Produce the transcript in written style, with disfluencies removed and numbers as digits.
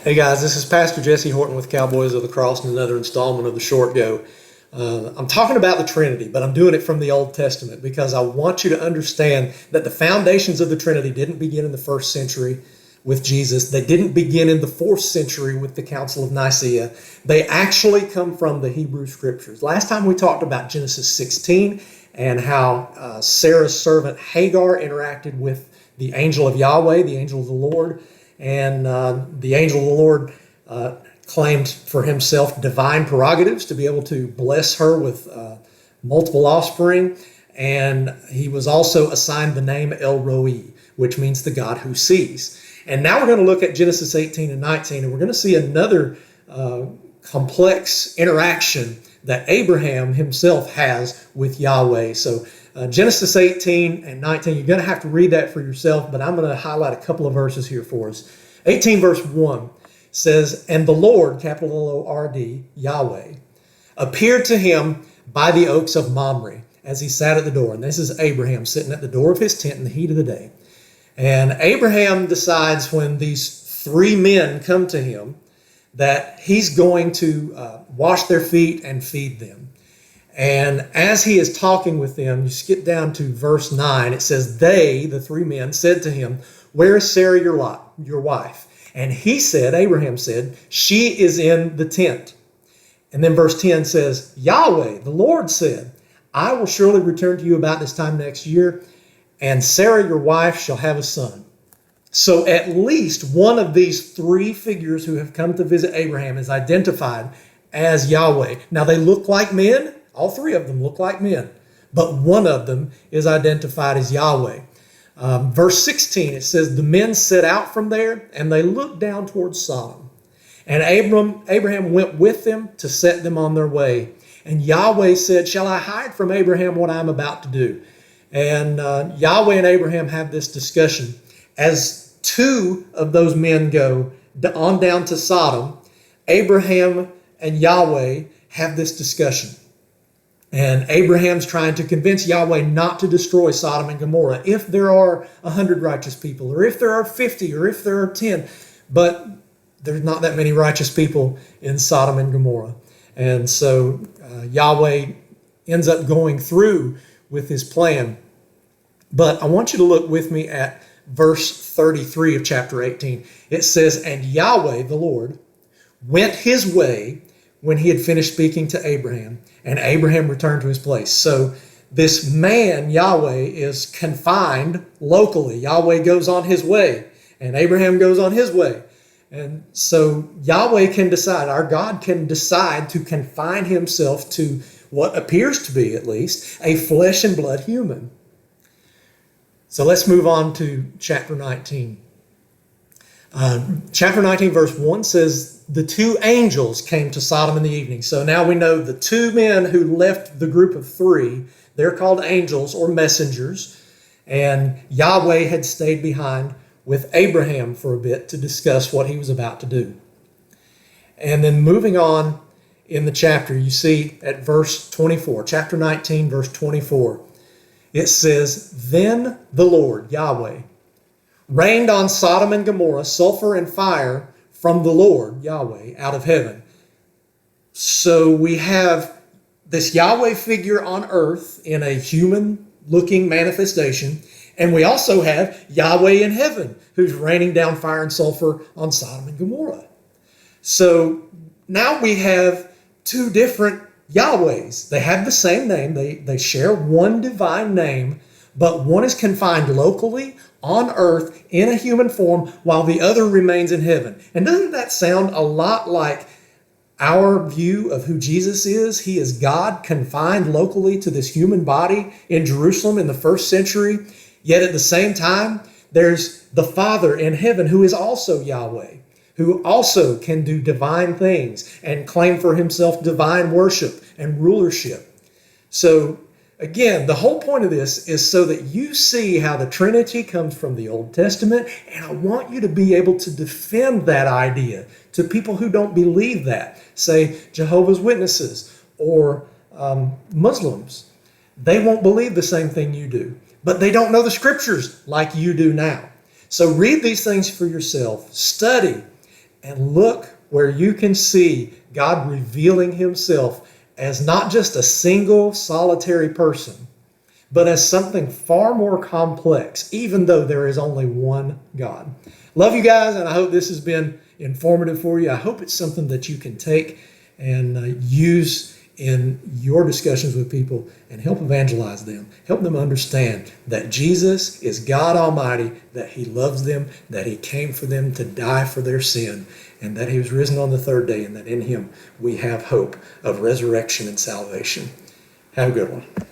Hey guys, this is Pastor Jesse Horton with Cowboys of the Cross and another installment of the Short Go. I'm talking about the Trinity, but I'm doing it from the Old Testament because I want you to understand that the foundations of the Trinity didn't begin in the first century with Jesus. They didn't begin in the fourth century with the Council of Nicaea. They actually come from the Hebrew Scriptures. Last time we talked about Genesis 16 and how Sarah's servant Hagar interacted with the angel of Yahweh, the angel of the Lord. And the angel of the Lord claimed for himself divine prerogatives to be able to bless her with multiple offspring. And he was also assigned the name El Roi, which means the God who sees. And now we're going to look at Genesis 18 and 19, and we're going to see another complex interaction that Abraham himself has with Yahweh. So Genesis 18 and 19, you're going to have to read that for yourself, but I'm going to highlight a couple of verses here for us. 18 verse 1 says, "And the Lord, capital L-O-R-D, Yahweh, appeared to him by the oaks of Mamre as he sat at the door." And this is Abraham sitting at the door of his tent in the heat of the day. And Abraham decides when these three men come to him that he's going to wash their feet and feed them. And as he is talking with them, you skip down to verse 9. It says, "They," the three men, "said to him, 'Where is Sarah, your wife?' And he said," Abraham said, "She is in the tent." And then verse 10 says, "Yahweh, the Lord said, I will surely return to you about this time next year, and Sarah, your wife, shall have a son." So at least one of these three figures who have come to visit Abraham is identified as Yahweh. Now they look like men. All three of them look like men, but one of them is identified as Yahweh. Verse 16, it says, "The men set out from there, and they looked down towards Sodom. And Abraham went with them to set them on their way. And Yahweh said, 'Shall I hide from Abraham what I am about to do?'" And Yahweh and Abraham have this discussion. As two of those men go on down to Sodom, Abraham and Yahweh have this discussion. And Abraham's trying to convince Yahweh not to destroy Sodom and Gomorrah if there are 100 righteous people, or if there are 50, or if there are 10. But there's not that many righteous people in Sodom and Gomorrah. And so Yahweh ends up going through with his plan. But I want you to look with me at verse 33 of chapter 18. It says, "And Yahweh, the Lord, went his way when he had finished speaking to Abraham, and Abraham returned to his place." So this man, Yahweh, is confined locally. Yahweh goes on his way, and Abraham goes on his way. And so Yahweh can decide, our God can decide to confine himself to what appears to be, at least, a flesh and blood human. So let's move on to chapter 19. Chapter 19, verse 1 says, "The two angels came to Sodom in the evening." So now we know the two men who left the group of three, they're called angels or messengers. And Yahweh had stayed behind with Abraham for a bit to discuss what he was about to do. And then moving on in the chapter, you see at verse 24, chapter 19, verse 24, it says, "Then the Lord, Yahweh, rained on Sodom and Gomorrah sulfur and fire from the Lord, Yahweh, out of heaven." So we have this Yahweh figure on earth in a human-looking manifestation, and we also have Yahweh in heaven, who's raining down fire and sulfur on Sodom and Gomorrah. So now we have two different Yahwehs. They have the same name. They share one divine name, but one is confined locally on earth in a human form while the other remains in heaven. And doesn't that sound a lot like our view of who Jesus is? He is God confined locally to this human body in Jerusalem in the first century. Yet at the same time, there's the Father in heaven who is also Yahweh, who also can do divine things and claim for himself divine worship and rulership. So again, the whole point of this is so that you see how the Trinity comes from the Old Testament, and I want you to be able to defend that idea to people who don't believe that, say Jehovah's Witnesses or Muslims. They won't believe the same thing you do, but they don't know the scriptures like you do now. So read these things for yourself, study, and look where you can see God revealing himself as not just a single solitary person, but as something far more complex, even though there is only one God. Love you guys, and I hope this has been informative for you. I hope it's something that you can take and use in your discussions with people and help evangelize them. Help them understand that Jesus is God Almighty, that he loves them, that he came for them to die for their sin, and that he was risen on the third day, and that in him we have hope of resurrection and salvation. Have a good one.